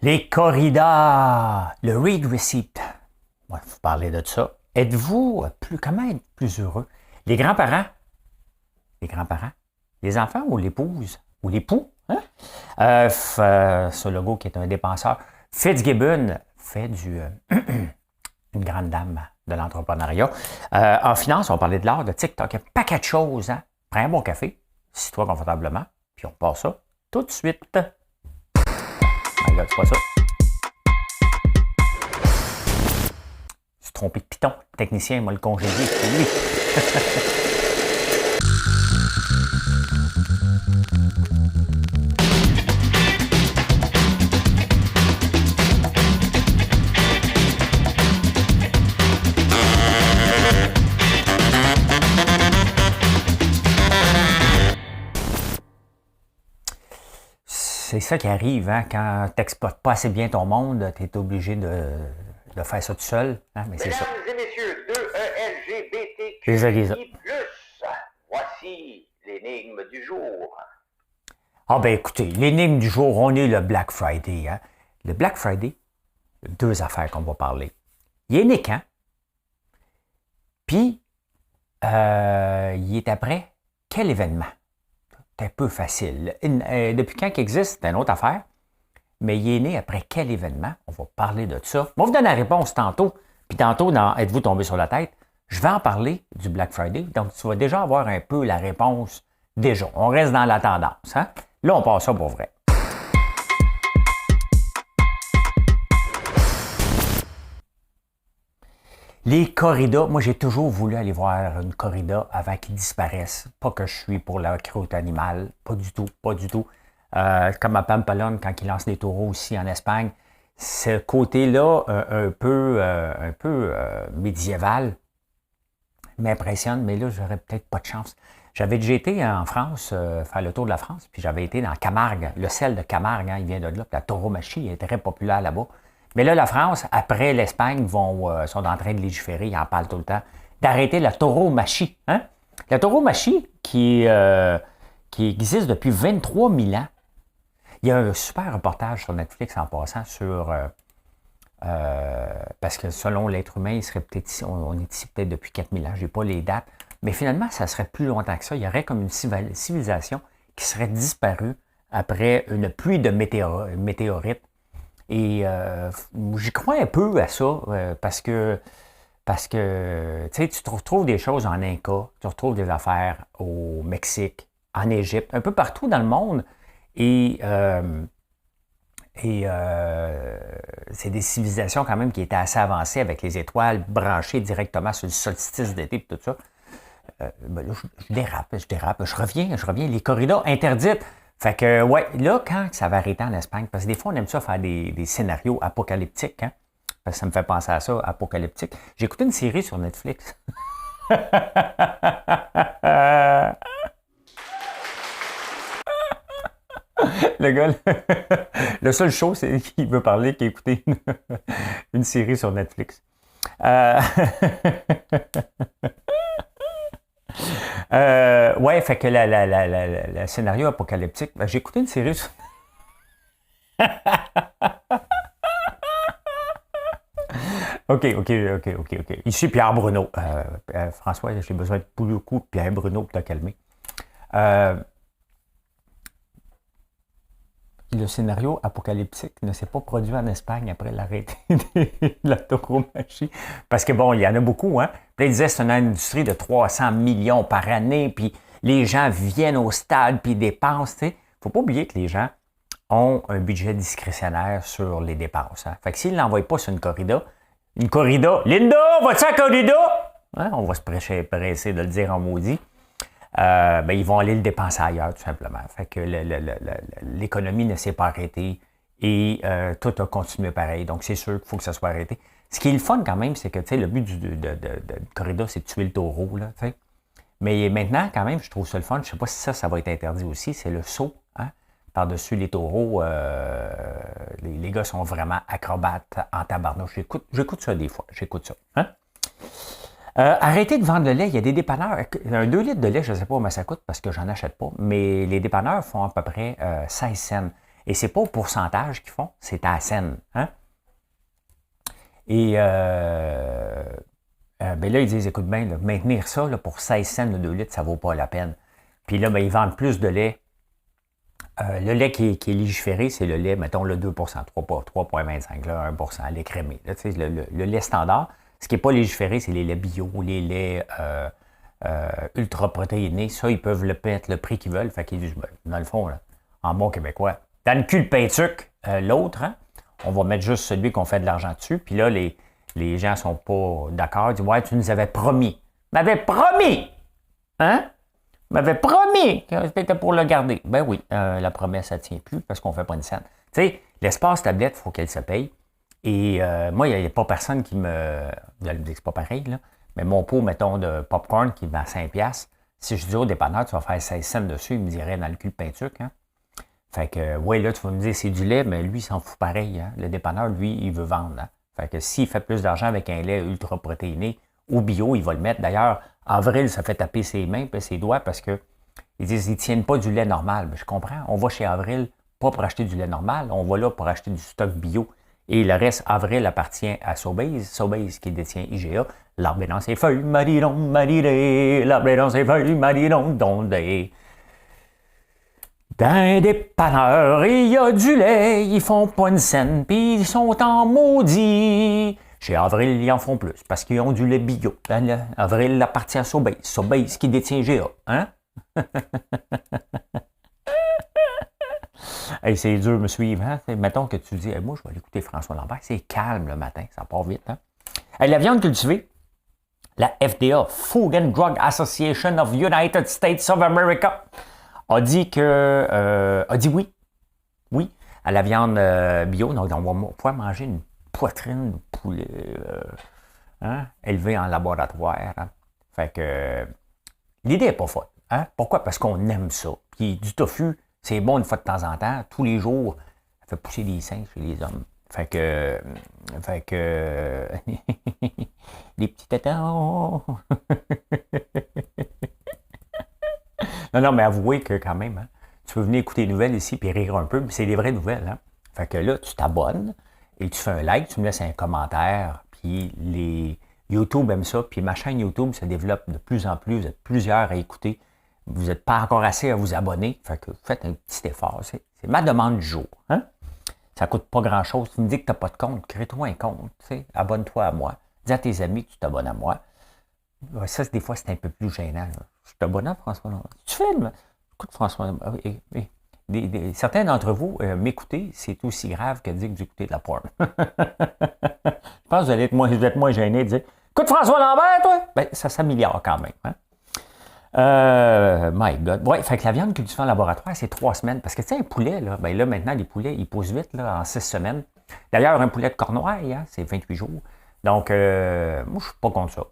Les corridas, le read receipt. On va vous parler de ça. Êtes-vous comment être plus heureux? Les grands-parents, les grands-parents, les enfants ou l'épouse ou l'époux, hein? Ce logo qui est un dépenseur. Fitzgibbon fait une grande dame de l'entrepreneuriat. En finance, on parlait de l'art de TikTok. Il y a un paquet de choses. Hein? Prends un bon café, assis-toi confortablement, puis on passe ça tout de suite. Ah, là, c'est pas ça. Je suis trompé de piton. Le technicien m'a le congédié. C'est lui. C'est ça qui arrive, hein, quand tu n'exploites pas assez bien ton monde, tu es obligé de faire ça tout seul. Hein, mais c'est ça. Mesdames et messieurs, 2 LGBTQI+, voici l'énigme du jour. Ah ben écoutez, l'énigme du jour, on est le Black Friday. Hein. Le Black Friday, deux affaires qu'on va parler. Il est né quand? Puis, il est après quel événement? C'est un peu facile. Depuis quand il existe, c'est une autre affaire. Mais il est né après quel événement? On va parler de ça. On va vous donner la réponse tantôt. Puis tantôt, dans Êtes-vous tombé sur la tête? Je vais en parler du Black Friday. Donc, tu vas déjà avoir un peu la réponse déjà. On reste dans la tendance. Hein? Là, on passe ça pour vrai. Les corridas, moi j'ai toujours voulu aller voir une corrida avant qu'ils disparaissent. Pas que je suis pour la cruauté animale, pas du tout, pas du tout. Comme à Pampelonne, quand ils lancent des taureaux aussi en Espagne, ce côté-là, un peu médiéval, m'impressionne, mais là, j'aurais peut-être pas de chance. J'avais déjà été en France, faire le tour de la France, puis j'avais été dans Camargue, le sel de Camargue, hein, il vient de là, puis la tauromachie est très populaire là-bas. Mais là, la France, après l'Espagne, sont en train de légiférer, ils en parlent tout le temps, d'arrêter la tauromachie. Hein? La tauromachie qui existe depuis 23 000 ans. Il y a un super reportage sur Netflix en passant sur... parce que selon l'être humain, il serait peut-être ici, on est ici peut-être depuis 4000 ans, je n'ai pas les dates, mais finalement, ça serait plus longtemps que ça. Il y aurait comme une civilisation qui serait disparue après une pluie de météorites. Et j'y crois un peu à ça, parce que tu sais, tu retrouves des choses en Inca, tu retrouves des affaires au Mexique, en Égypte, un peu partout dans le monde. Et c'est des civilisations quand même qui étaient assez avancées avec les étoiles branchées directement sur le solstice d'été et tout ça. Ben là, je dérape, je reviens, les corridas interdites. Fait que, ouais, là, quand ça va arrêter en Espagne, parce que des fois, on aime ça faire des scénarios apocalyptiques, hein? Parce que ça me fait penser à ça, apocalyptique. J'ai écouté une série sur Netflix. Le gars, le seul show, c'est qu'il veut parler, qu'il a écouté une série sur Netflix. Ouais, fait que le scénario apocalyptique, ben, j'ai écouté une série sur... OK. Ici, Pierre Bruno. François, j'ai besoin de beaucoup de Pierre Bruno pour te calmer. Le scénario apocalyptique ne s'est pas produit en Espagne après l'arrêt de la tauromachie. Parce que bon, il y en a beaucoup, hein. Puis là, ils disaient que c'est une industrie de 300 millions par année, puis les gens viennent au stade, puis ils dépensent, tu sais. Faut pas oublier que les gens ont un budget discrétionnaire sur les dépenses. Hein. Fait que s'ils ne l'envoient pas sur une corrida, Linda, vas-tu à la corrida? Hein, on va se presser de le dire en maudit. Ben, ils vont aller le dépenser ailleurs, tout simplement. Fait que l'économie ne s'est pas arrêtée et tout a continué pareil. Donc, c'est sûr qu'il faut que ça soit arrêté. Ce qui est le fun quand même, c'est que le but de corrida, c'est de tuer le taureau. Là, t'sais. Mais maintenant, quand même, je trouve ça le fun. Je ne sais pas si ça va être interdit aussi. C'est le saut hein, par-dessus les taureaux. Les gars sont vraiment acrobates en tabarnouche. J'écoute ça des fois. J'écoute ça. Hein? Arrêtez de vendre le lait. Il y a des dépanneurs. Un 2 litres de lait, je ne sais pas combien ça coûte parce que j'en achète pas. Mais les dépanneurs font à peu près 16 cents. Et c'est pas au pourcentage qu'ils font, c'est à la scène. Hein? Et ben là, ils disent, écoute bien, là, maintenir ça là, pour 16 cents de 2 litres, ça vaut pas la peine. Puis là, ben, ils vendent plus de lait. Le lait qui est légiféré, c'est le lait, mettons, le 2 3,25, là, 1 lait crémé. Là, le lait standard. Ce qui n'est pas légiféré, c'est les laits bio, les laits ultra-protéinés. Ça, ils peuvent le mettre le prix qu'ils veulent. Fait qu'ils disent, ben, dans le fond, là, en bon québécois, dans le cul le peintuc, l'autre, hein, on va mettre juste celui qu'on fait de l'argent dessus. Puis là, les gens ne sont pas d'accord. Ils disent, ouais, tu nous avais promis. M'avais promis! Hein? M'avait promis que c'était pour le garder. Ben oui, la promesse, elle ne tient plus parce qu'on ne fait pas une scène. Tu sais, l'espace tablette, il faut qu'elle se paye. Et moi, il n'y a pas personne qui me... Vous allez me dire que c'est pas pareil, là. Mais mon pot, mettons, de popcorn qui vend 5$, si je dis au dépanneur, tu vas faire 16 cents dessus, il me dirait dans le cul le peintuc, hein. Fait que, ouais, là, tu vas me dire c'est du lait, mais lui, il s'en fout pareil, hein. Le dépanneur, lui, il veut vendre, hein. Fait que s'il fait plus d'argent avec un lait ultra protéiné ou bio, il va le mettre. D'ailleurs, Avril, ça fait taper ses mains et ses doigts parce que ils disent qu'ils ne tiennent pas du lait normal. Mais je comprends. On va chez Avril pas pour acheter du lait normal. On va là pour acheter du stock bio. Et le reste, Avril appartient à Sobeys. Sobeys qui détient IGA. L'arbre est dans ses feuilles, maridon, maridé. L'arbre est dans ses feuilles, maridon, dondé. Dans un dépanneur, il y a du lait. Ils font pas une scène, puis ils sont en maudit. Chez Avril, ils en font plus, parce qu'ils ont du lait bio. Avril appartient à Sobeys. Sobeys qui détient GA. Hein? Hey, c'est dur de me suivre. Hein? Mettons que tu dis, hey, moi, je vais aller écouter François Lambert. C'est calme le matin, ça part vite. Hein? Hey, la viande cultivée, la FDA, Food and Drug Association of United States of America, a dit oui. Oui, à la viande bio. Donc, on va pouvoir manger une poitrine de poulet élevée en laboratoire. Hein? Fait que l'idée n'est pas folle. Hein? Pourquoi? Parce qu'on aime ça. Puis du tofu, c'est bon une fois de temps en temps. Tous les jours, ça fait pousser des seins chez les hommes. Fait que les petits tétons. Non, mais avouez que quand même, hein, tu peux venir écouter les nouvelles ici et rire un peu, mais c'est des vraies nouvelles. Hein? Fait que là, tu t'abonnes et tu fais un like, tu me laisses un commentaire, puis les YouTube aiment ça, puis ma chaîne YouTube se développe de plus en plus, vous êtes plusieurs à écouter, vous n'êtes pas encore assez à vous abonner, fait que faites un petit effort, c'est ma demande du jour. Hein? Ça ne coûte pas grand-chose, tu me dis que tu n'as pas de compte, crée-toi un compte, abonne-toi à moi, dis à tes amis que tu t'abonnes à moi. Ça, des fois, c'est un peu plus gênant. Là. Je suis abonné à François Lambert. Tu filmes? Écoute, François Lambert. Certains d'entre vous, m'écouter, c'est aussi grave que de dire que vous écoutez de la porn. Je pense que vous allez être moins gêné de dire écoute François Lambert, toi! Ben, ça s'améliore quand même. Hein? My God. Ouais, fait que la viande cultivée en laboratoire, c'est 3 semaines. Parce que tu sais, un poulet, là, ben là, maintenant, les poulets, ils poussent vite là, en 6 semaines. D'ailleurs, un poulet de Cornouailles, hein, c'est 28 jours. Donc, moi, je suis pas contre ça.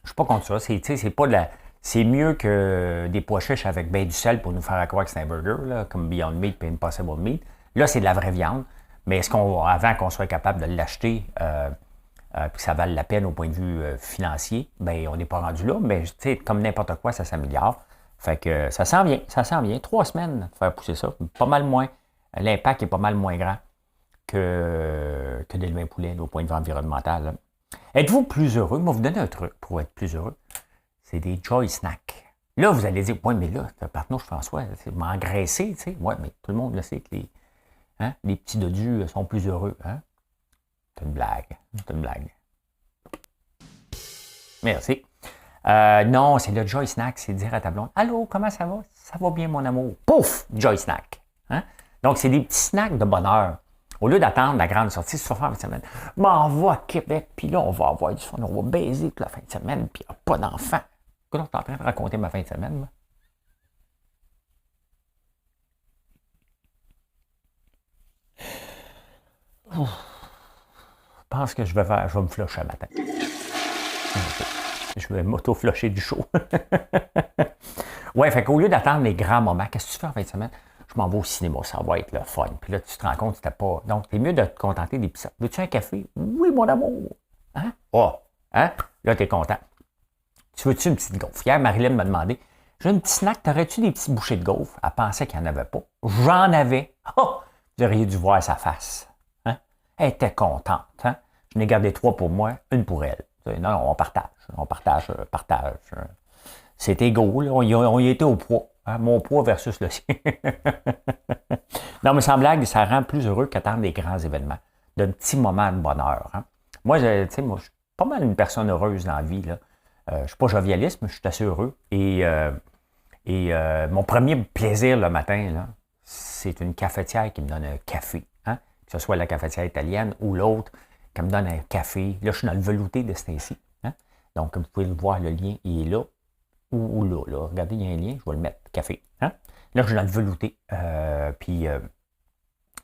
Je suis pas contre ça. C'est pas de la. C'est mieux que des pois chiches avec ben du sel pour nous faire croire que c'est un burger, là, comme Beyond Meat et Impossible Meat. Là, c'est de la vraie viande. Mais avant qu'on soit capable de l'acheter, puis que ça vale la peine au point de vue financier, ben on n'est pas rendu là. Mais comme n'importe quoi, ça s'améliore. Fait que ça s'en vient. 3 semaines faire pousser ça. Pas mal moins. L'impact est pas mal moins grand que d'élever un poulet au point de vue environnemental. Là. Êtes-vous plus heureux? Moi, vous donner un truc pour être plus heureux. C'est des Joy Snacks. Là, vous allez dire, ouais, mais là, partenaire François, c'est m'engraisser, tu sais. Ouais, mais tout le monde le sait que les petits dodus sont plus heureux. Hein? C'est une blague. C'est une blague. Merci. Non, c'est le Joy Snack, c'est dire à ta blonde, allô, comment ça va? Ça va bien, mon amour. Pouf! Joy Snack. Hein? Donc, c'est des petits snacks de bonheur. Au lieu d'attendre la grande sortie, ce soir, fin de semaine, m'en va à Québec, puis là, on va avoir du fun, on va baiser toute la fin de semaine, puis il n'y a pas d'enfants. Écoute, on est en train de raconter ma fin de semaine, là. Je pense que je vais me flusher un matin. Je vais m'auto-flusher du show. Ouais, fait qu'au lieu d'attendre les grands moments, qu'est-ce que tu fais en fin de semaine? Je m'en vais au cinéma, ça va être le fun. Puis là, tu te rends compte que c'était pas. Donc, c'est mieux de te contenter des petits. Veux-tu un café? Oui, mon amour. Hein? Oh! Hein? Là, t'es content. Tu veux-tu une petite gaufre? Hier, Marilyn m'a demandé j'ai un petit snack, t'aurais-tu des petits bouchées de gaufre? Elle pensait qu'il n'y en avait pas. J'en avais. Oh! Vous auriez dû voir sa face. Hein? Elle était contente. Hein? Je n'ai gardé 3 pour moi, 1 pour elle. Non, non, on partage. On partage. C'est égaux. Là. On y était au poids. Hein? Mon poids versus le sien. Non, mais sans blague, ça rend plus heureux qu'attendre des grands événements. D'un petit moment de bonheur. Hein? Moi, je suis pas mal une personne heureuse dans la vie. Là. Je ne suis pas jovialiste, mais je suis assez heureux. Et mon premier plaisir le matin, là, c'est une cafetière qui me donne un café. Hein? Que ce soit la cafetière italienne ou l'autre, qui me donne un café. Là, je suis dans le velouté de Stacy. Hein? Donc, comme vous pouvez le voir, le lien, il est là ou là. Regardez, il y a un lien, je vais le mettre. Café. Hein? Là, je suis dans le velouté.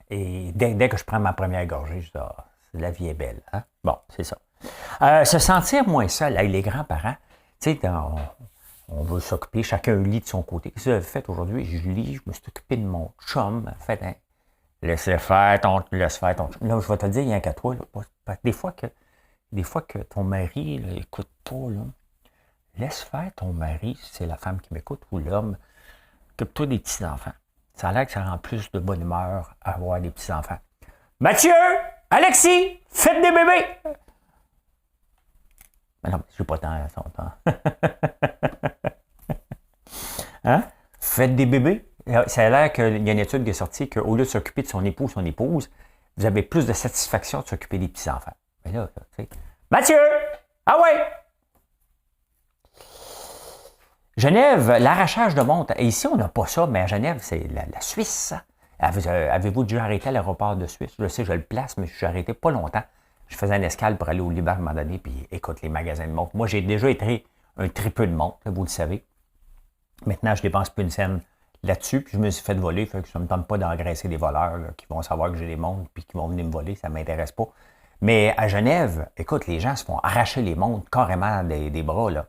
Et dès que je prends ma première gorgée, je dis, la vie est belle. Hein? Bon, c'est ça. Se sentir moins seul avec les grands-parents. Tu sais, on veut s'occuper, chacun lit de son côté. Qu'est-ce que j'ai fait aujourd'hui? Je lis, je me suis occupé de mon chum. Fait, hein, laisse faire ton chum. Là, je vais te le dire, il n'y a qu'à toi. Là. Des fois que ton mari n'écoute pas, là, laisse faire ton mari, si c'est la femme qui m'écoute, ou l'homme, occupe-toi des petits-enfants. Ça a l'air que ça rend plus de bonne humeur à avoir des petits-enfants. Mathieu! Alexis! Faites des bébés! Mais non, je n'ai pas tant à son temps. Hein? Faites des bébés. Ça a l'air qu'il y a une étude qui est sortie qu'au lieu de s'occuper de son époux ou son épouse, vous avez plus de satisfaction de s'occuper des petits-enfants. Mais là, tu sais. Mathieu! Ah ouais! Genève, l'arrachage de montre. Et ici, on n'a pas ça, mais à Genève, c'est la Suisse. Avez-vous déjà arrêté à l'aéroport de Suisse? Je sais, je le place, mais je suis arrêté pas longtemps. Je faisais un escale pour aller au Liban à un moment donné, puis écoute, les magasins de montres. Moi, j'ai déjà été un tripeux de montres, vous le savez. Maintenant, je dépense plus une scène là-dessus, puis je me suis fait voler, fait que ça ne me tente pas d'engraisser des voleurs là, qui vont savoir que j'ai des montres, puis qui vont venir me voler, ça ne m'intéresse pas. Mais à Genève, écoute, les gens se font arracher les montres carrément des bras, là,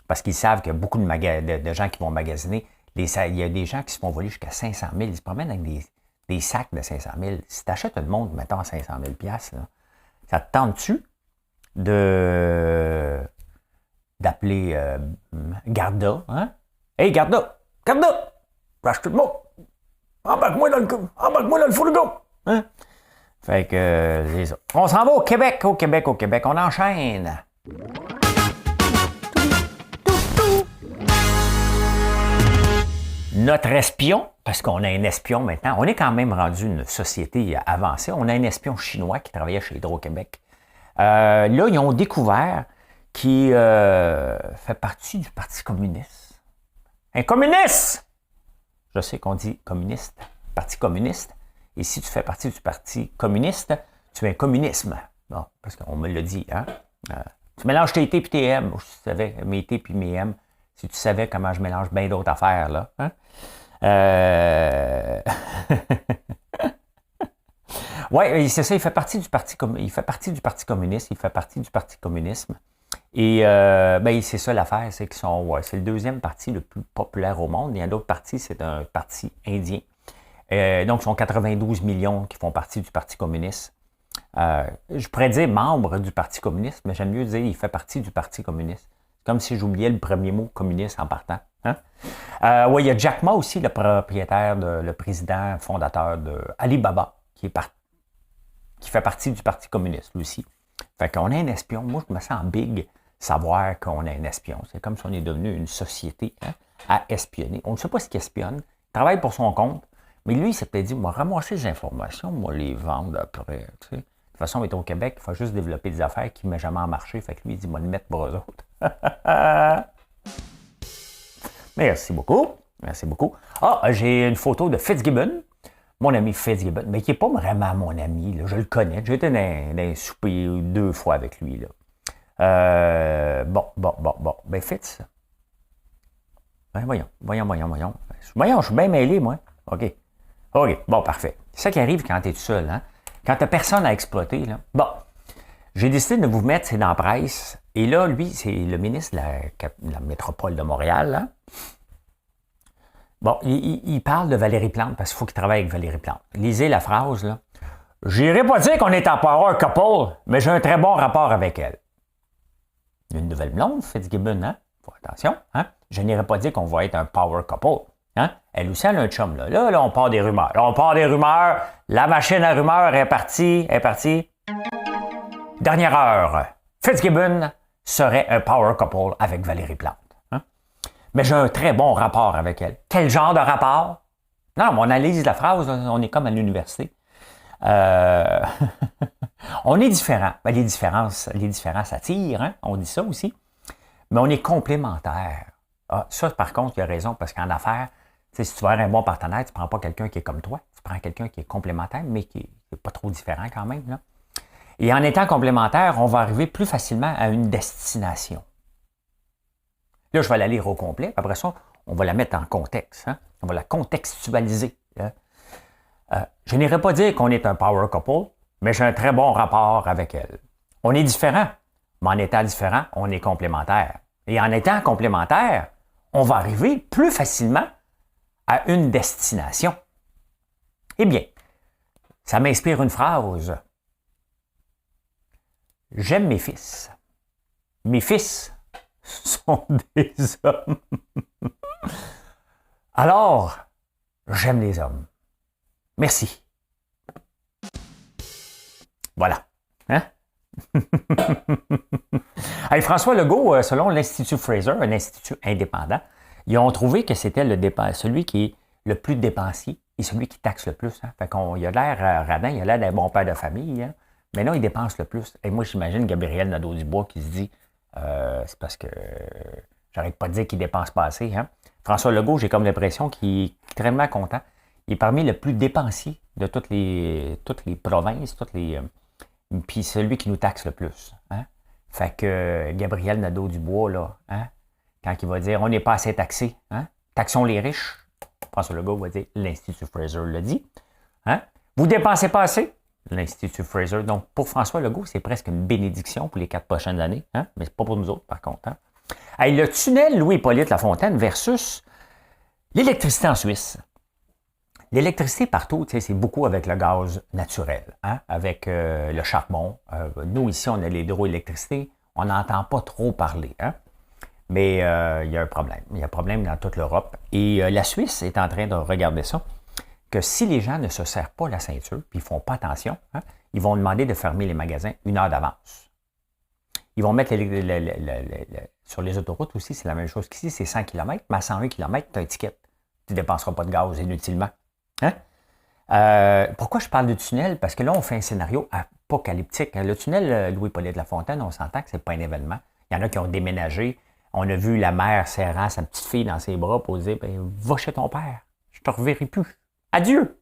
parce qu'ils savent qu'il y a beaucoup de gens qui vont magasiner. Il y a des gens qui se font voler jusqu'à 500 000. Ils se promènent avec des sacs de 500 000. Si tu achètes une montre, mettons, à 500 000 $, là, ça te tente-tu d'appeler Garda? Hein? Hey, Garda! Garda! J'ai acheté une montre! Embarque-moi dans le fourgon! Hein? Fait que, c'est ça. On s'en va au Québec. On enchaîne. Notre espion, parce qu'on a un espion maintenant, on est quand même rendu une société avancée, on a un espion chinois qui travaillait chez Hydro-Québec. Là, ils ont découvert qu'il fait partie du Parti communiste. Un communiste! Je sais qu'on dit communiste, Parti communiste. Et si tu fais partie du Parti communiste, tu es un communisme. Bon, parce qu'on me l'a dit, hein? Tu mélanges tes T et tes M. Je savais mes T et mes M. Si tu savais comment je mélange bien d'autres affaires, là. Hein? Oui, c'est ça, il fait partie du Parti communiste, il fait partie du Parti communisme. Et c'est ça l'affaire, c'est qu'ils sont. C'est le deuxième parti le plus populaire au monde. Il y a d'autres partis, c'est un parti indien. Donc, ils sont 92 millions qui font partie du Parti communiste. Je pourrais dire membre du Parti communiste, mais j'aime mieux dire il fait partie du Parti communiste. C'est comme si j'oubliais le premier mot communiste en partant. Hein? Il y a Jack Ma aussi, le propriétaire, le président fondateur de Alibaba, qui fait partie du Parti communiste, lui aussi. Fait qu'on a un espion. Moi, je me sens big savoir qu'on a un espion. C'est comme si on est devenu une société à espionner. On ne sait pas ce qu'il espionne. Il travaille pour son compte. Mais lui, il s'est peut-être dit, moi, ramasser les informations, moi, les vendre après. Tu sais. De toute façon, on est au Québec, il faut juste développer des affaires qui ne mettent jamais en marché. Fait que lui, il dit, moi, le mettre pour eux autres. Merci beaucoup. Merci beaucoup. J'ai une photo de Fitzgibbon. Mon ami Fitzgibbon, mais qui n'est pas vraiment mon ami. Là. Je le connais. J'ai été dans un souper 2 fois avec lui. Là. Ben, Fitz. Ben, voyons. Voyons, je suis bien mêlé, moi. OK, bon, parfait. C'est ça qui arrive quand tu es tout seul. Hein? Quand tu n'as personne à exploiter. Là. Bon, j'ai décidé de vous mettre, c'est dans la presse. Et là, lui, c'est le ministre de la métropole de Montréal. Hein? Bon, il parle de Valérie Plante parce qu'il faut qu'il travaille avec Valérie Plante. Lisez la phrase, là. J'irai pas dire qu'on est en power couple, mais j'ai un très bon rapport avec elle. Une nouvelle blonde, Fitzgibbon, hein? Faut attention, hein? Je n'irai pas dire qu'on va être un power couple. Hein? Elle aussi, elle a un chum. Là, on part des rumeurs. Là, on part des rumeurs. La machine à rumeurs est partie. Est partie. Dernière heure. Fitzgibbon serait un power couple avec Valérie Plante. Hein? Mais j'ai un très bon rapport avec elle. Quel genre de rapport? Non, on analyse la phrase. On est comme à l'université. On est différents. Ben, les différences s'attirent. Hein? On dit ça aussi. Mais on est complémentaires. Ah, ça, par contre, il a raison, parce qu'en affaires, si tu veux avoir un bon partenaire, tu ne prends pas quelqu'un qui est comme toi, tu prends quelqu'un qui est complémentaire, mais qui n'est pas trop différent quand même. Là. Et en étant complémentaire, on va arriver plus facilement à une destination. Là, je vais la lire au complet, après ça, on va la mettre en contexte. Hein? On va la contextualiser. Hein? Je n'irai pas dire qu'on est un power couple, mais j'ai un très bon rapport avec elle. On est différents, mais en étant différents, on est complémentaires. Et en étant complémentaires, on va arriver plus facilement à une destination. Eh bien, ça m'inspire une phrase. J'aime mes fils. Mes fils sont des hommes. Alors, j'aime les hommes. Merci. Voilà. Hein? Hey, François Legault, selon l'Institut Fraser, un institut indépendant, ils ont trouvé que c'était celui qui est le plus dépensier et celui qui taxe le plus. Hein? Fait qu'il a l'air radin, il a l'air d'un bon père de famille, hein? Mais non, il dépense le plus. Et moi, j'imagine Gabriel Nadeau-Dubois qui se dit c'est parce que j'arrête pas de dire qu'il dépense pas assez. Hein? François Legault, j'ai comme l'impression qu'il est extrêmement content. Il est parmi le plus dépensier de toutes les provinces, puis celui qui nous taxe le plus. Hein? Fait que Gabriel Nadeau-Dubois, là, hein, quand il va dire on n'est pas assez taxé, hein? Taxons les riches, François Legault va dire l'Institut Fraser le dit. Hein? Vous dépensez pas assez? L'Institut Fraser. Donc, pour François Legault, c'est presque une bénédiction pour les 4 prochaines années, hein? Mais c'est pas pour nous autres, par contre. Hein? Hey, le tunnel Louis-Hippolyte Lafontaine versus l'électricité en Suisse. L'électricité partout, c'est beaucoup avec le gaz naturel, hein? Avec le charbon. Nous, ici, on a l'hydroélectricité. On n'entend pas trop parler. Hein? Mais il y a un problème. Il y a un problème dans toute l'Europe. Et la Suisse est en train de regarder ça, que si les gens ne se serrent pas la ceinture, puis ils ne font pas attention, hein, ils vont demander de fermer les magasins 1 heure d'avance. Ils vont mettre sur les autoroutes aussi, c'est la même chose qu'ici, c'est 100 km, mais à 101 km, tu as un ticket. Tu ne dépenseras pas de gaz inutilement. Hein? Pourquoi je parle de tunnel? Parce que là, on fait un scénario apocalyptique. Le tunnel Louis-Hippolyte Lafontaine, on s'entend que ce n'est pas un événement. Il y en a qui ont déménagé. On a vu la mère serrant sa petite fille dans ses bras pour dire va chez ton père, je ne te reverrai plus. Adieu!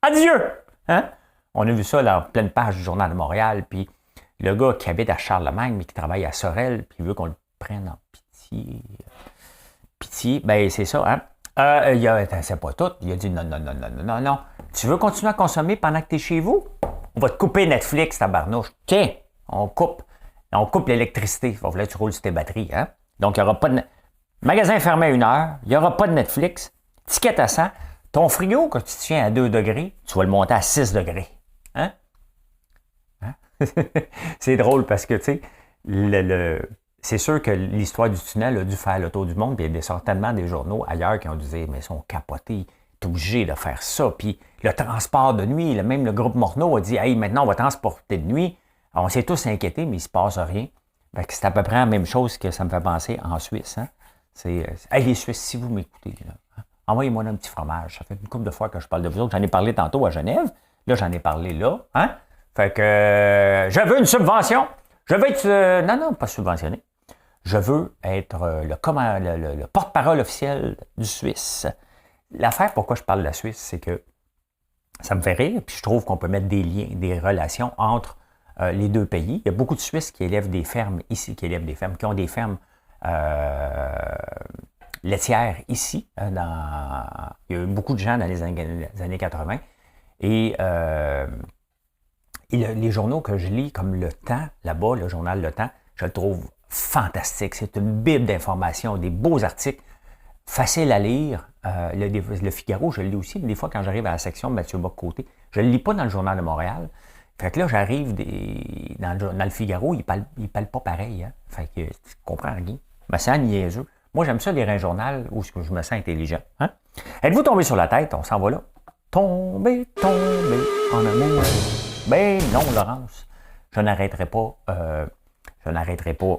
Adieu! Hein? On a vu ça là, en pleine page du Journal de Montréal, puis le gars qui habite à Charlemagne, mais qui travaille à Sorel, puis il veut qu'on le prenne en pitié. Pitié, ben c'est ça, hein? C'est pas tout. Il a dit non. Tu veux continuer à consommer pendant que tu es chez vous? On va te couper Netflix, tabarnouche. Tiens, on coupe l'électricité. Il va falloir que tu roules sur tes batteries, hein? Donc, il n'y aura pas de... Magasin fermé à 1 heure, il n'y aura pas de Netflix, ticket à 100. Ton frigo, quand tu te tiens à 2 degrés, tu vas le monter à 6 degrés. Hein? C'est drôle parce que, tu sais, c'est sûr que l'histoire du tunnel a dû faire le tour du monde, puis il y a certainement des journaux ailleurs qui ont dû dire, mais ils sont capotés, t'es obligé de faire ça. Puis le transport de nuit, même le groupe Morneau a dit, hey, maintenant on va transporter de nuit. Alors, on s'est tous inquiétés, mais il ne se passe rien. C'est à peu près la même chose que ça me fait penser en Suisse. Hein? Hey, les Suisses, si vous m'écoutez, là, hein? Envoyez-moi un petit fromage. Ça fait une couple de fois que je parle de vous autres. J'en ai parlé tantôt à Genève. Là, j'en ai parlé là. Hein? Fait que je veux une subvention. Je veux être... non, pas subventionné. Je veux être le porte-parole officiel du Suisse. L'affaire, pourquoi je parle de la Suisse, c'est que ça me fait rire, puis je trouve qu'on peut mettre des liens, des relations entre les deux pays. Il y a beaucoup de Suisses qui élèvent des fermes ici, qui ont des fermes laitières ici. Il y a eu beaucoup de gens dans les années 80. Et les journaux que je lis, comme Le Temps, là-bas, le journal Le Temps, je le trouve fantastique. C'est une bible d'informations, des beaux articles, faciles à lire. Le Figaro, je le lis aussi. Des fois, quand j'arrive à la section de Mathieu Bock-Côté, je ne le lis pas dans le Journal de Montréal. Fait que là, j'arrive dans le Figaro, il parle pas pareil. Hein? Fait que tu comprends rien. Mais c'est niaiseux. Moi, j'aime ça lire un journal où je me sens intelligent. Hein? Êtes-vous tombé sur la tête? On s'en va là. Tomber en amour. Ben non, Laurence. Je n'arrêterai pas. Lâcherai pas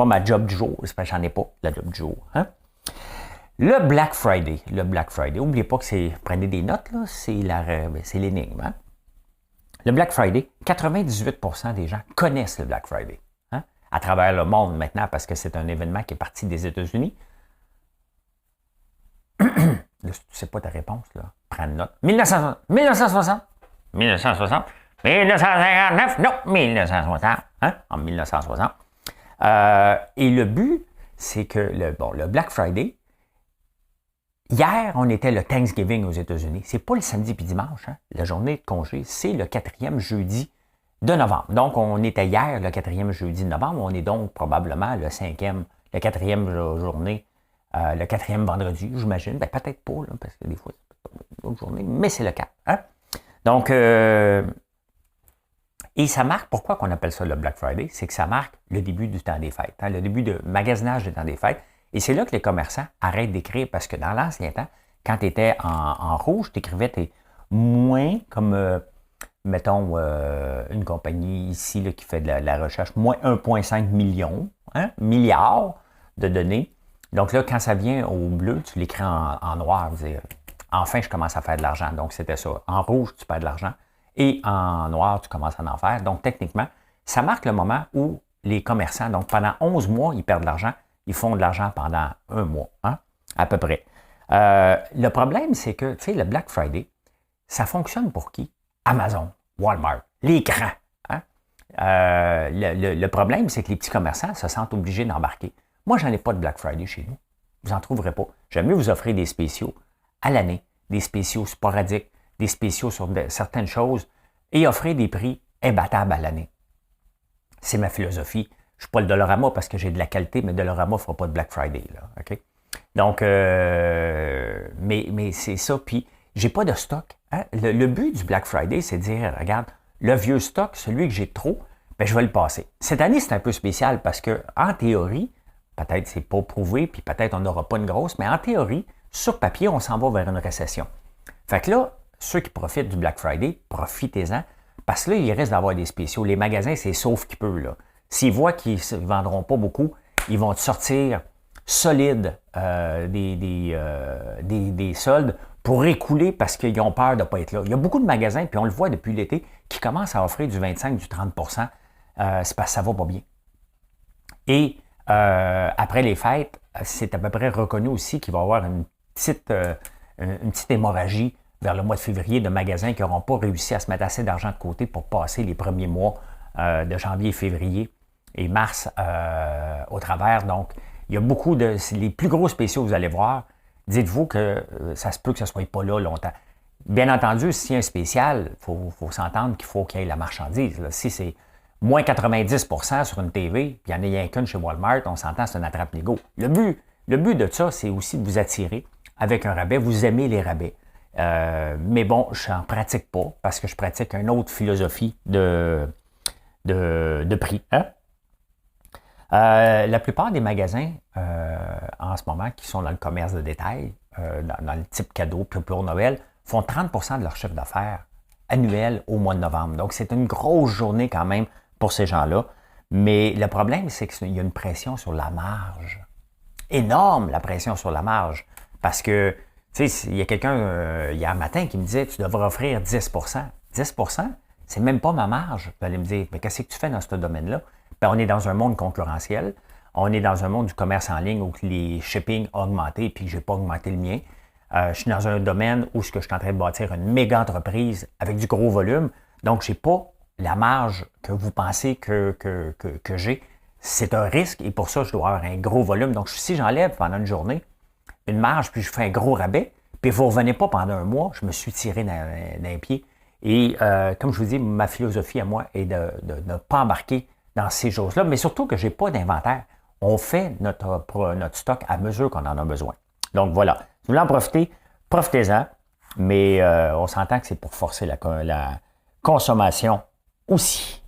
ma job du jour. C'est parce que j'en ai pas, la job du jour. Hein? Le Black Friday. N'oubliez pas que c'est. Prenez des notes, là. C'est l'énigme. Hein? Le Black Friday, 98% des gens connaissent le Black Friday. Hein? À travers le monde maintenant, parce que c'est un événement qui est parti des États-Unis. Là, si tu ne sais pas ta réponse, là, prends une note. 1960, 1959, non, 1960. Hein? En 1960. Et le but, c'est que le Black Friday, hier, on était le Thanksgiving aux États-Unis. C'est pas le samedi puis dimanche. Hein? La journée de congé, c'est le 4e jeudi de novembre. Donc, on était hier le 4e jeudi de novembre. On est donc probablement le 4e journée, le 4e vendredi, j'imagine. Ben, peut-être pas, là, parce que des fois, c'est pas une autre journée, mais c'est le 4. Hein? Donc, et ça marque, pourquoi qu'on appelle ça le Black Friday? C'est que ça marque le début du temps des fêtes, hein? Le début de magasinage du temps des fêtes. Et c'est là que les commerçants arrêtent d'écrire, parce que dans l'ancien temps, quand tu étais en rouge, tu écrivais tes moins, comme, mettons, une compagnie ici là, qui fait de la recherche, moins 1,5 million, hein, milliards de données. Donc là, quand ça vient au bleu, tu l'écris en noir, dire, enfin, je commence à faire de l'argent. Donc, c'était ça. En rouge, tu perds de l'argent. Et en noir, tu commences à en faire. Donc, techniquement, ça marque le moment où les commerçants, donc pendant 11 mois, ils perdent de l'argent. Ils font de l'argent pendant un mois, hein, à peu près. Le problème, c'est que, tu sais, le Black Friday, ça fonctionne pour qui? Amazon, Walmart, les grands. Hein? Le problème, c'est que les petits commerçants se sentent obligés d'embarquer. Moi, j'en ai pas de Black Friday chez nous. Vous n'en trouverez pas. J'aime mieux vous offrir des spéciaux à l'année, des spéciaux sporadiques, des spéciaux sur certaines choses et offrir des prix imbattables à l'année. C'est ma philosophie. Je ne suis pas le Dollarama parce que j'ai de la qualité, mais Dollarama ne fera pas de Black Friday. Là, OK? Donc, mais c'est ça. Puis, j'ai pas de stock. Hein? Le but du Black Friday, c'est de dire, regarde, le vieux stock, celui que j'ai trop, ben, je vais le passer. Cette année, c'est un peu spécial parce que, en théorie, peut-être c'est pas prouvé, puis peut-être on n'aura pas une grosse, mais en théorie, sur papier, on s'en va vers une récession. Fait que là, ceux qui profitent du Black Friday, profitez-en, parce que là, il risque d'avoir des spéciaux. Les magasins, c'est sauf qu'ils peuvent, là. S'ils voient qu'ils ne vendront pas beaucoup, ils vont te sortir solides des soldes pour écouler parce qu'ils ont peur de ne pas être là. Il y a beaucoup de magasins, puis on le voit depuis l'été, qui commencent à offrir du 25, du 30 c'est parce que ça ne va pas bien. Et après les fêtes, c'est à peu près reconnu aussi qu'il va y avoir une petite hémorragie vers le mois de février de magasins qui n'auront pas réussi à se mettre assez d'argent de côté pour passer les premiers mois de janvier, février et mars au travers. Donc, il y a beaucoup de... Les plus gros spéciaux, vous allez voir, dites-vous que ça se peut que ça ne soit pas là longtemps. Bien entendu, si un spécial, il faut s'entendre qu'il faut qu'il y ait la marchandise. Là. Si c'est moins 90% sur une TV, puis il n'y en a rien qu'une chez Walmart, on s'entend, c'est un attrape-nigo. Le but de ça, c'est aussi de vous attirer avec un rabais. Vous aimez les rabais. Mais bon, je n'en pratique pas parce que je pratique une autre philosophie de prix. Hein? La plupart des magasins en ce moment qui sont dans le commerce de détail, dans le type cadeau, puis pour Noël, font 30% de leur chiffre d'affaires annuel au mois de novembre. Donc, c'est une grosse journée quand même pour ces gens-là. Mais le problème, c'est qu'il y a une pression sur la marge. Énorme, la pression sur la marge. Parce que, tu sais, il y a quelqu'un hier matin qui me disait, tu devrais offrir 10%. 10%, c'est même pas ma marge. Vous allez me dire, mais qu'est-ce que tu fais dans ce domaine-là? Ben, on est dans un monde concurrentiel. On est dans un monde du commerce en ligne où les shipping ont augmenté et puis que je n'ai pas augmenté le mien. Je suis dans un domaine où je suis en train de bâtir une méga entreprise avec du gros volume. Donc, je n'ai pas la marge que vous pensez que j'ai. C'est un risque et pour ça, je dois avoir un gros volume. Donc, si j'enlève pendant une journée une marge puis je fais un gros rabais, puis vous ne revenez pas pendant un mois, je me suis tiré d'un pied. Et comme je vous dis, ma philosophie à moi est de ne pas embarquer dans ces choses-là, mais surtout que je n'ai pas d'inventaire. On fait notre stock à mesure qu'on en a besoin. Donc voilà, si vous voulez en profiter, profitez-en, mais on s'entend que c'est pour forcer la consommation aussi.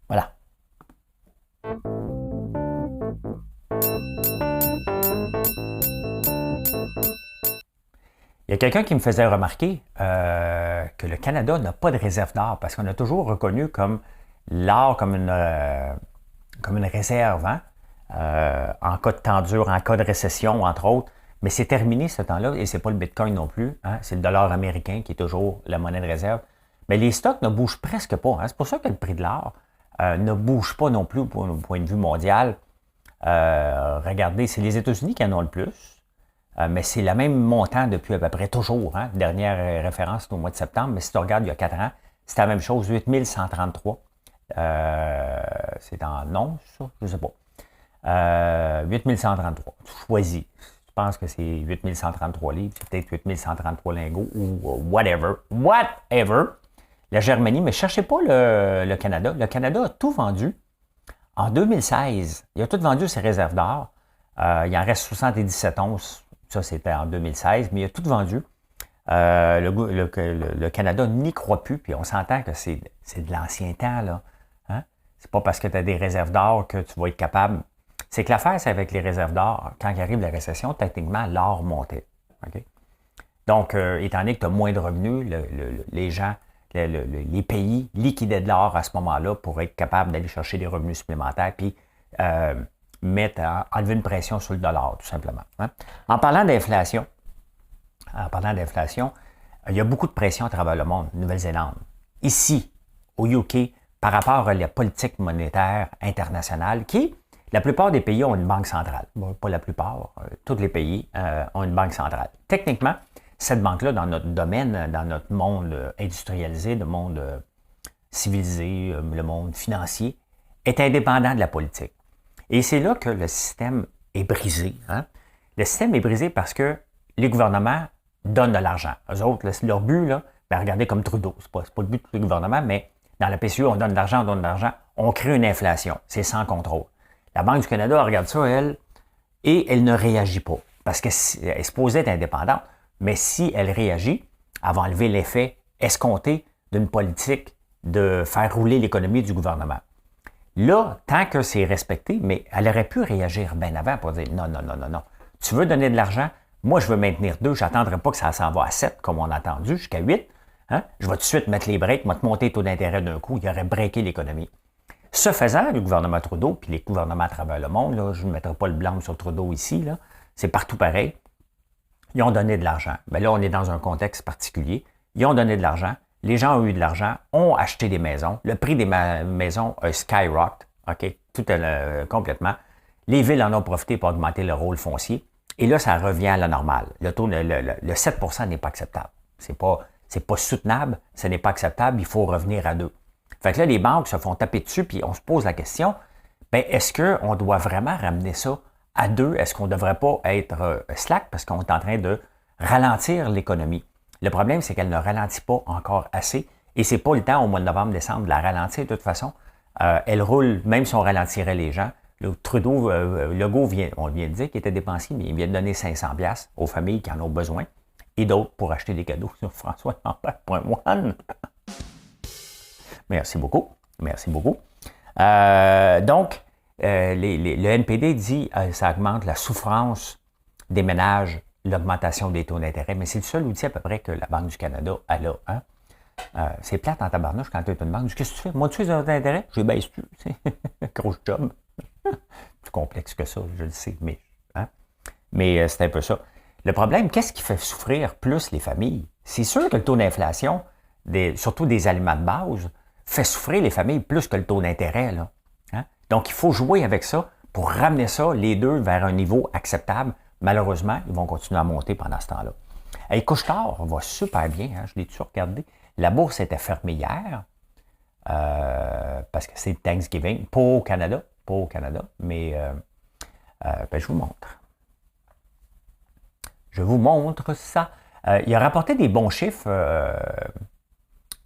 Voilà. Il y a quelqu'un qui me faisait remarquer que le Canada n'a pas de réserve d'or parce qu'on a toujours reconnu comme l'or comme une réserve, hein? En cas de temps dur, en cas de récession, entre autres. Mais c'est terminé ce temps-là et c'est pas le Bitcoin non plus. Hein? C'est le dollar américain qui est toujours la monnaie de réserve. Mais les stocks ne bougent presque pas. Hein? C'est pour ça que le prix de l'or ne bouge pas non plus au point de vue mondial. Regardez, c'est les États-Unis qui en ont le plus. Mais c'est le même montant depuis à peu près toujours. Hein? Dernière référence, c'est au mois de septembre. Mais si tu regardes il y a 4 ans, c'était la même chose, 8133. C'est en onces, ça? Je ne sais pas. 8133. Tu choisis. Je pense que c'est 8133 livres, c'est peut-être 8133 lingots ou whatever. Whatever. La Germanie, mais ne cherchez pas le Canada. Le Canada a tout vendu en 2016. Il a tout vendu ses réserves d'or. Il en reste 77 onces. Ça, c'était en 2016, mais il a tout vendu. Le Canada n'y croit plus, puis on s'entend que c'est de l'ancien temps, là. Hein? C'est pas parce que tu as des réserves d'or que tu vas être capable. C'est que l'affaire, c'est avec les réserves d'or, quand il arrive la récession, techniquement, l'or montait. Okay? Donc, étant donné que tu as moins de revenus, les gens, les pays liquidaient de l'or à ce moment-là pour être capables d'aller chercher des revenus supplémentaires, puis enlever une pression sur le dollar, tout simplement. Hein? En parlant d'inflation, il y a beaucoup de pression à travers le monde, Nouvelle-Zélande. Ici, au UK, par rapport à la politique monétaire internationale, la plupart des pays ont une banque centrale. Bon, pas la plupart, tous les pays ont une banque centrale. Techniquement, cette banque-là, dans notre domaine, dans notre monde industrialisé, le monde civilisé, le monde financier, est indépendant de la politique. Et c'est là que le système est brisé. Hein? Le système est brisé parce que les gouvernements donnent de l'argent. Eux autres, leur but, là, regardez comme Trudeau, c'est pas le but du gouvernement, mais dans la PCU, on donne de l'argent, on crée une inflation. C'est sans contrôle. La Banque du Canada regarde ça, elle, et elle ne réagit pas. Parce qu'elle est supposée être indépendante. Mais si elle réagit, elle va enlever l'effet escompté d'une politique de faire rouler l'économie du gouvernement. Là, tant que c'est respecté, mais elle aurait pu réagir bien avant pour dire non. Tu veux donner de l'argent? Moi, je veux maintenir 2. Je n'attendrai pas que ça s'en va à 7, comme on a attendu, jusqu'à 8. Hein? Je vais tout de suite mettre les breaks, je vais te monter le taux d'intérêt d'un coup. Il aurait breaké l'économie. Ce faisant, le gouvernement Trudeau, puis les gouvernements à travers le monde, là, je ne mettrai pas le blanc sur Trudeau ici, là, c'est partout pareil, ils ont donné de l'argent. Mais là, on est dans un contexte particulier. Ils ont donné de l'argent. Les gens ont eu de l'argent, ont acheté des maisons. Le prix des maisons a skyrocket, OK? Tout complètement. Les villes en ont profité pour augmenter le rôle foncier. Et là, ça revient à la normale. Le taux, le 7 n'est pas acceptable. C'est pas soutenable, ce n'est pas acceptable, il faut revenir à 2. Fait que là, les banques se font taper dessus, puis on se pose la question, est-ce qu'on doit vraiment ramener ça à 2? Est-ce qu'on ne devrait pas être slack parce qu'on est en train de ralentir l'économie? Le problème, c'est qu'elle ne ralentit pas encore assez, et c'est pas le temps au mois de novembre, décembre de la ralentir de toute façon. Elle roule, même si on ralentirait les gens. Le Trudeau, Legault, on vient de dire qu'il était dépensier, mais il vient de donner 500$ aux familles qui en ont besoin, et d'autres pour acheter des cadeaux sur François-Lambert.one. Merci beaucoup. Donc, le NPD dit que ça augmente la souffrance des ménages, l'augmentation des taux d'intérêt, mais c'est le seul outil à peu près que la Banque du Canada a là. Hein? C'est plate en tabarnouche quand tu es une banque. Qu'est-ce que tu fais? Moi, tu fais des taux d'intérêt? Je baisse-tu? Gros job. Plus complexe que ça, je le sais, mais, hein? Mais c'est un peu ça. Le problème, qu'est-ce qui fait souffrir plus les familles? C'est sûr que le taux d'inflation, surtout des aliments de base, fait souffrir les familles plus que le taux d'intérêt. Là. Hein? Donc, il faut jouer avec ça pour ramener ça, les deux, vers un niveau acceptable. Malheureusement, ils vont continuer à monter pendant ce temps-là. Et Couche-Tard va super bien, hein? Je l'ai toujours regardé. La bourse était fermée hier, parce que c'est Thanksgiving, pas au Canada, mais je vous montre. Je vous montre ça. Il a rapporté des bons chiffres,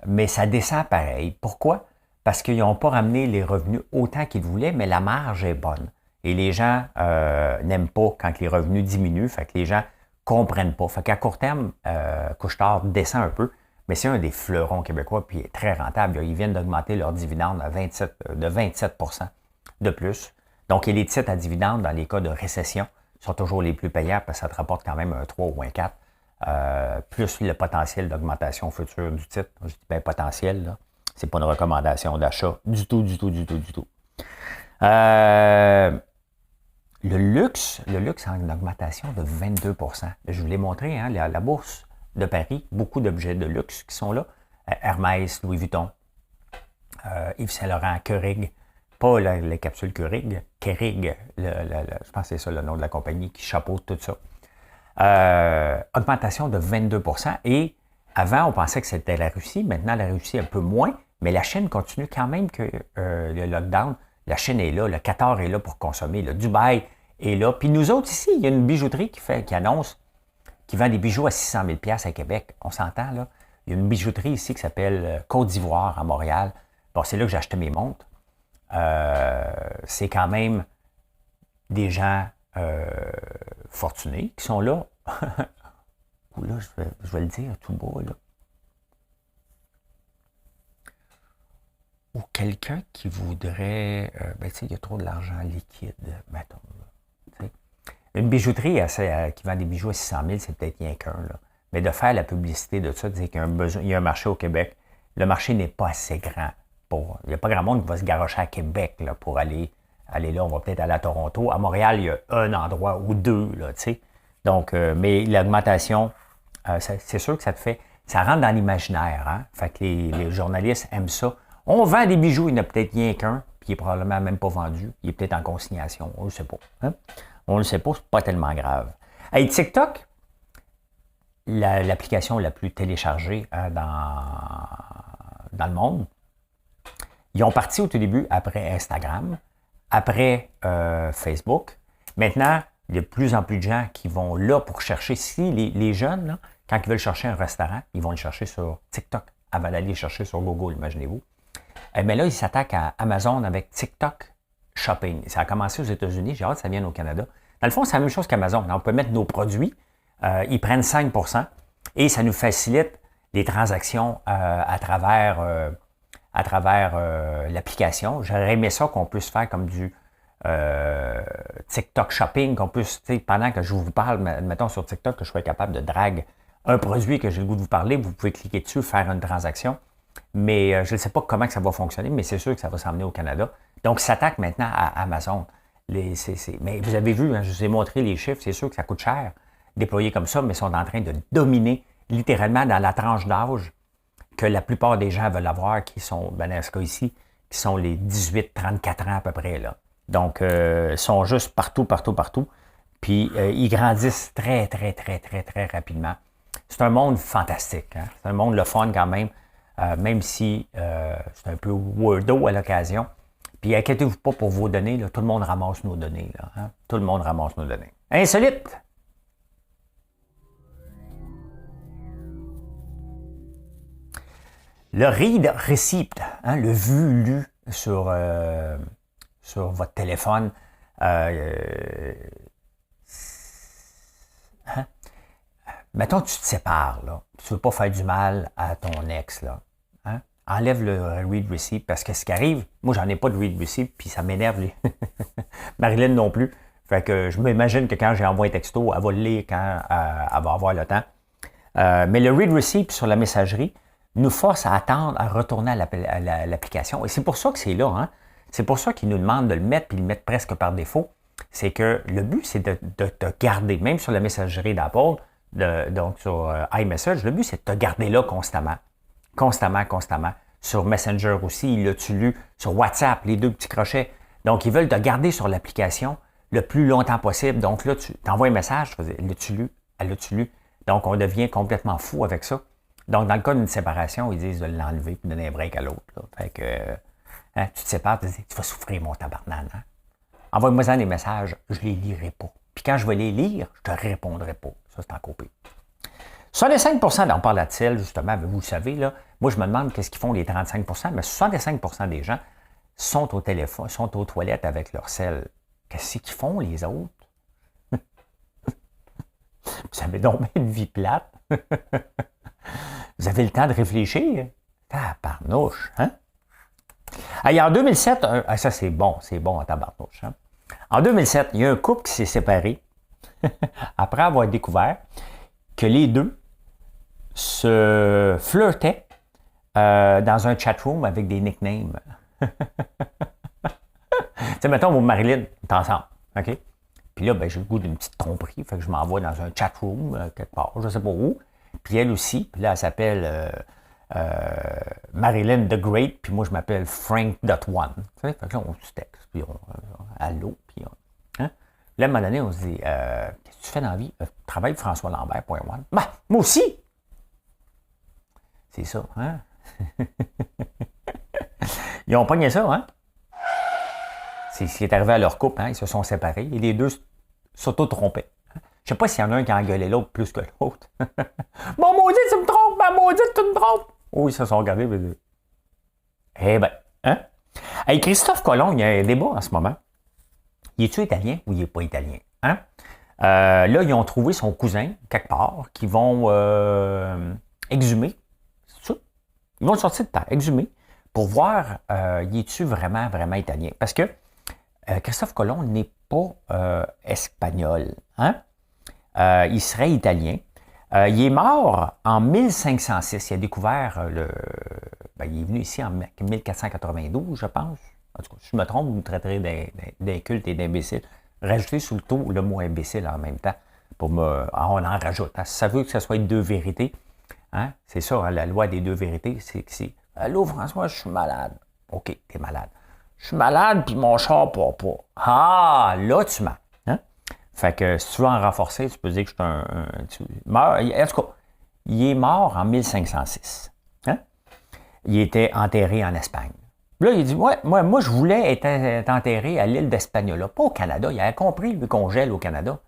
mais ça descend pareil. Pourquoi? Parce qu'ils n'ont pas ramené les revenus autant qu'ils voulaient, mais la marge est bonne. Et les gens n'aiment pas quand les revenus diminuent, fait que les gens ne comprennent pas. Fait qu'à court terme, Couche-Tard descend un peu, mais c'est un des fleurons québécois, puis il est très rentable. Ils viennent d'augmenter leur dividende de 27% de plus. Donc, et les titres à dividende, dans les cas de récession, sont toujours les plus payants parce que ça te rapporte quand même un 3 ou un 4. plus le potentiel d'augmentation future du titre. Je dis bien potentiel, là. C'est pas une recommandation d'achat du tout, du tout, du tout, du tout. Le luxe a une augmentation de 22 %. Je vous l'ai montré, hein, la bourse de Paris, beaucoup d'objets de luxe qui sont là. Hermès, Louis Vuitton, Yves Saint-Laurent, Keurig, pas les capsules Keurig, Keurig, je pense que c'est ça le nom de la compagnie qui chapeaute tout ça. Augmentation de 22 %. Et avant, on pensait que c'était la Russie. Maintenant, la Russie un peu moins, mais la Chine continue quand même que le lockdown. La Chine est là, le Qatar est là pour consommer, le Dubaï est là. Puis nous autres ici, il y a une bijouterie qui annonce, qui vend des bijoux à 600 000 $ à Québec. On s'entend, là. Il y a une bijouterie ici qui s'appelle Côte d'Ivoire à Montréal. Bon, c'est là que j'ai acheté mes montres. C'est quand même des gens fortunés qui sont là. Ou là, je vais le dire tout bas, là. Ou quelqu'un qui voudrait... tu sais, il y a trop de l'argent liquide, mettons. Là, une bijouterie qui vend des bijoux à 600 000, c'est peut-être rien qu'un, là. Mais de faire la publicité de ça, de dire qu'il y a un marché au Québec, le marché n'est pas assez grand. Il n'y a pas grand monde qui va se garrocher à Québec là, pour aller là. On va peut-être aller à Toronto. À Montréal, il y a un endroit ou deux, là, tu sais. Donc, mais l'augmentation, c'est sûr que ça rentre dans l'imaginaire, hein. Fait que les journalistes aiment ça. On vend des bijoux, il n'y en a peut-être rien qu'un, puis il n'est probablement même pas vendu. Il est peut-être en consignation, on ne le sait pas. Hein? On ne le sait pas, c'est pas tellement grave. Hey, TikTok, l'application la plus téléchargée hein, dans le monde, ils ont parti au tout début après Instagram, après Facebook. Maintenant, il y a de plus en plus de gens qui vont là pour chercher. Si les jeunes, là, quand ils veulent chercher un restaurant, ils vont le chercher sur TikTok avant d'aller le chercher sur Google, imaginez-vous. Mais là, ils s'attaquent à Amazon avec TikTok Shopping. Ça a commencé aux États-Unis, j'ai hâte que ça vienne au Canada. Dans le fond, c'est la même chose qu'Amazon. On peut mettre nos produits, ils prennent 5 % et ça nous facilite les transactions à travers l'application. J'aurais aimé ça qu'on puisse faire comme du TikTok Shopping, qu'on puisse, pendant que je vous parle, mettons sur TikTok, que je sois capable de drag un produit que j'ai le goût de vous parler, vous pouvez cliquer dessus, faire une transaction. Mais je ne sais pas comment que ça va fonctionner, mais c'est sûr que ça va s'emmener au Canada. Donc, ça s'attaque maintenant à Amazon. Mais vous avez vu, hein, je vous ai montré les chiffres, c'est sûr que ça coûte cher déployer comme ça, mais ils sont en train de dominer littéralement dans la tranche d'âge que la plupart des gens veulent avoir, qui sont, dans ce cas ici, qui sont les 18-34 ans à peu près. Là. Donc, ils sont juste partout. Puis, ils grandissent très, très, très, très, très rapidement. C'est un monde fantastique. Hein? C'est un monde le fun quand même si c'est un peu weirdo à l'occasion. Puis, inquiétez-vous pas pour vos données. Là, tout le monde ramasse nos données. Là, hein? Tout le monde ramasse nos données. Insolite! Le read receipt, hein, le vu-lu sur votre téléphone, hein? Mettons que tu te sépares, là. Tu ne veux pas faire du mal à ton ex, là. Hein? Enlève le read receipt parce que ce qui arrive, moi, j'en ai pas de read receipt, puis ça m'énerve. Marilyn non plus. Fait que je m'imagine que quand j'ai envoyé un texto, elle va le lire quand elle va avoir le temps. Mais le read receipt sur la messagerie nous force à attendre, à retourner à l'application. Et c'est pour ça que c'est là. Hein? C'est pour ça qu'ils nous demandent de le mettre, puis le mettre presque par défaut. C'est que le but, c'est de te garder, même sur la messagerie d'Apple, donc sur iMessage, le but, c'est de te garder là constamment. Constamment. Sur Messenger aussi, il l'a-tu lu. Sur WhatsApp, les deux petits crochets. Donc, ils veulent te garder sur l'application le plus longtemps possible. Donc là, tu t'envoies un message, tu fais, l'as-tu lu? Elle l'a-tu lu? Donc, on devient complètement fou avec ça. Donc, dans le cas d'une séparation, ils disent de l'enlever et de donner un break à l'autre. Là. Fait que, hein, tu te sépares, tu te dis, tu vas souffrir, mon tabarnak. Hein? Envoie-moi-en des messages, je les lirai pas. Puis quand je vais les lire, je te répondrai pas. Ça, c'est en copie. 65 % d'en parle t justement, vous le savez, là. Moi, je me demande qu'est-ce qu'ils font les 35 %, mais 65 % des gens sont au téléphone, sont aux toilettes avec leur sel. Qu'est-ce qu'ils font, les autres? Vous avez donc une vie plate. Vous avez le temps de réfléchir. Tabarnouche, hein? Allez, en 2007, ça c'est bon en tabarnouche. Hein? En 2007, il y a un couple qui s'est séparé après avoir découvert que les deux se flirtaient dans un chatroom avec des nicknames. Tu sais, mettons, Marilyn, on est ensemble, OK? Puis là, ben, j'ai le goût d'une petite tromperie, fait que je m'envoie dans un chatroom, quelque part, je ne sais pas où. Puis elle aussi, puis là, elle s'appelle Marilyn the Great, puis moi, je m'appelle Frank One. Tu sais, fait que là, on se texte, puis allô, puis hein? Là, à un moment donné, on se dit, qu'est-ce que tu fais dans la vie? Je travaille pour François Lambert.one. Ben, moi aussi! C'est ça, hein? Ils ont pogné ça, hein? C'est ce qui est arrivé à leur couple, hein? Ils se sont séparés et les deux s'auto-trompaient. Je ne sais pas s'il y en a un qui a engueulé l'autre plus que l'autre. Mon maudit, tu me trompes! Ma maudite, tu me trompes! Oh, ils se sont regardés. Eh ben, hein? Hey, Christophe Colomb, il y a un débat en ce moment. Il est-tu italien ou il n'est pas italien? Hein? Là, ils ont trouvé son cousin, quelque part, qui vont exhumer. C'est ça? Ils vont le sortir de terre, exhumer, pour voir, il est-tu vraiment, vraiment italien? Parce que Christophe Colomb n'est pas espagnol. Hein? Il serait italien. Il est mort en 1506. Il a découvert il est venu ici en 1492, je pense. En tout cas, si je me trompe, vous me traiterez d'inculte et d'imbécile. Rajoutez sous le tout le mot imbécile en même temps. On en rajoute. Hein? Si ça veut que ce soit deux vérités, hein? C'est ça, hein, la loi des deux vérités, c'est que c'est « Allô, François, je suis malade. » OK, t'es malade. Je suis malade, puis mon char part pas. Ah, là, tu mens. Hein? Fait que si tu veux en renforcer, tu peux dire que je suis en tout cas, il est mort en 1506. Hein? Il était enterré en Espagne. Là, il dit, ouais, moi, je voulais être enterré à l'île d'Espagnola, pas au Canada. Il a compris, lui, qu'on gèle au Canada.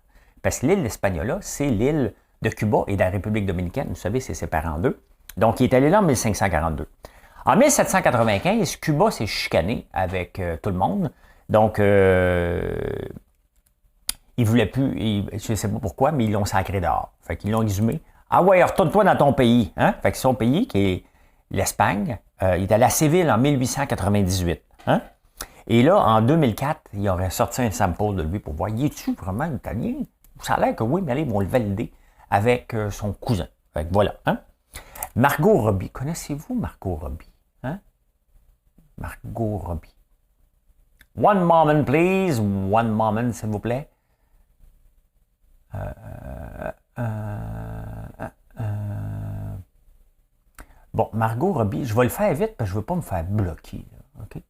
Parce que l'île d'Espagnola, c'est l'île de Cuba et de la République dominicaine. Vous savez, c'est séparé en deux. Donc, il est allé là en 1542. En 1795, Cuba s'est chicané avec tout le monde. Donc, il ne voulait plus, je ne sais pas pourquoi, mais ils l'ont sacré dehors. Fait qu'ils l'ont exhumé. Ah ouais, retourne-toi dans ton pays. Hein? Fait que son pays, qui est l'Espagne, il est allé à Séville en 1898. Hein? Et là, en 2004, il aurait sorti un sample de lui pour voir, y est-tu vraiment italien? Ça a l'air que oui, mais allez, ils vont le valider avec son cousin. Fait que voilà. Hein? Margot Robbie. Connaissez-vous Margot Robbie? Hein? Margot Robbie. One moment, please. One moment, s'il vous plaît. Bon, Margot Robbie, je vais le faire vite parce que je ne veux pas me faire bloquer. Là, OK?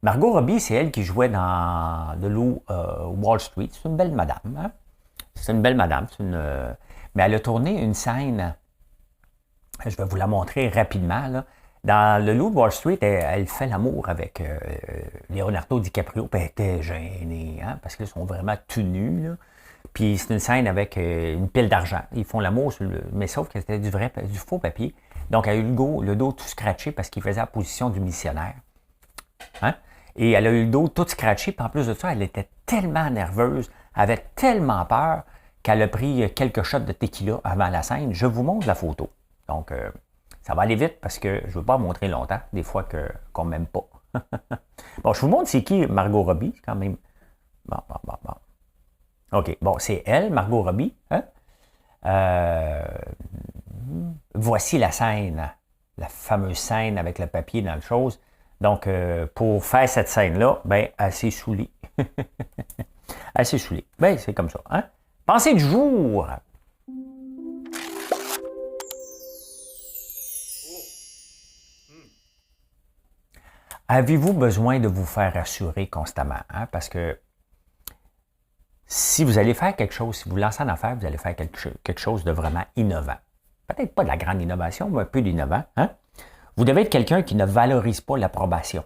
Margot Robbie, c'est elle qui jouait dans The Loup Wall Street. C'est une belle madame. Hein? C'est une belle madame. Mais elle a tourné une scène, je vais vous la montrer rapidement. Là. Dans Le Loup de Wall Street, elle fait l'amour avec Leonardo DiCaprio. Puis elle était gênée, hein, parce qu'ils sont vraiment tout nus. Là. Puis c'est une scène avec une pile d'argent. Ils font l'amour, mais sauf que c'était du faux papier. Donc elle a eu le dos tout scratché parce qu'il faisait la position du missionnaire. Hein? Et elle a eu le dos tout scratché. Puis en plus de ça, elle était tellement nerveuse, avait tellement peur qu'elle a pris quelques shots de tequila avant la scène. Je vous montre la photo. Donc, ça va aller vite parce que je ne veux pas montrer longtemps, des fois qu'on ne m'aime pas. Bon, je vous montre c'est qui Margot Robbie, quand même. Bon. OK, bon, c'est elle, Margot Robbie. Hein? Voici la scène, la fameuse scène avec le papier dans le chose. Donc, pour faire cette scène-là, ben, elle s'est saoulée. Elle s'est saoulée. Ben, c'est comme ça. Hein? Pensée du jour. Avez-vous besoin de vous faire rassurer constamment? Hein? Parce que si vous allez faire quelque chose, si vous lancez en affaires, vous allez faire quelque chose de vraiment innovant. Peut-être pas de la grande innovation, mais un peu d'innovant. Hein? Vous devez être quelqu'un qui ne valorise pas l'approbation.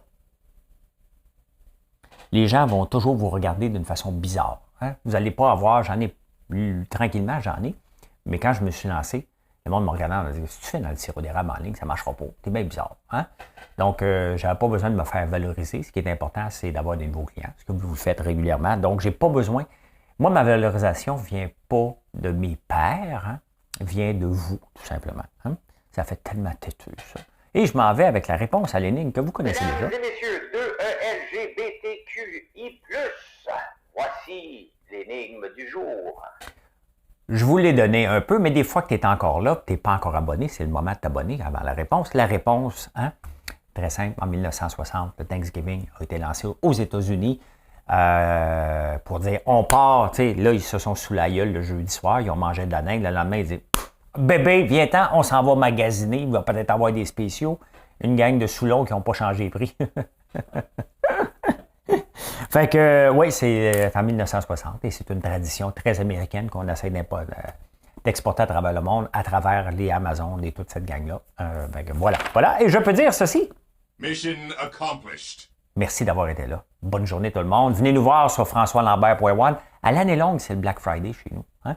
Les gens vont toujours vous regarder d'une façon bizarre. Hein? Vous n'allez pas avoir, tranquillement, j'en ai, mais quand je me suis lancé, le monde me regardait et me disait, si tu fais dans le sirop d'érable en ligne, ça ne marchera pas. C'est bien bizarre. Hein? Donc, je n'avais pas besoin de me faire valoriser. Ce qui est important, c'est d'avoir des nouveaux clients, ce que vous faites régulièrement. Donc, je n'ai pas besoin. Moi, ma valorisation ne vient pas de mes pairs, hein? Vient de vous, tout simplement. Hein? Ça fait tellement têteux, ça. Et je m'en vais avec la réponse à l'énigme que vous connaissez déjà. Mesdames et messieurs, LGBTQI+, voici l'énigme du jour. Je vous l'ai donné un peu, mais des fois que tu es encore là, tu n'es pas encore abonné, c'est le moment de t'abonner avant la réponse. La réponse, hein, très simple, en 1960, le Thanksgiving a été lancé aux États-Unis pour dire on part, tu sais, là, ils se sont sous la gueule le jeudi soir, ils ont mangé de la dingue, le lendemain, ils disent bébé, viens-t'en, on s'en va magasiner, il va peut-être avoir des spéciaux. Une gang de Soulons qui n'ont pas changé les prix. Fait que, oui, c'est en 1960 et c'est une tradition très américaine qu'on essaie d'exporter à travers le monde, à travers les Amazones et toute cette gang-là. Voilà, voilà. Et je peux dire ceci. Mission accomplished. Merci d'avoir été là. Bonne journée tout le monde. Venez nous voir sur françoislambert.one. À l'année longue, c'est le Black Friday chez nous. Hein?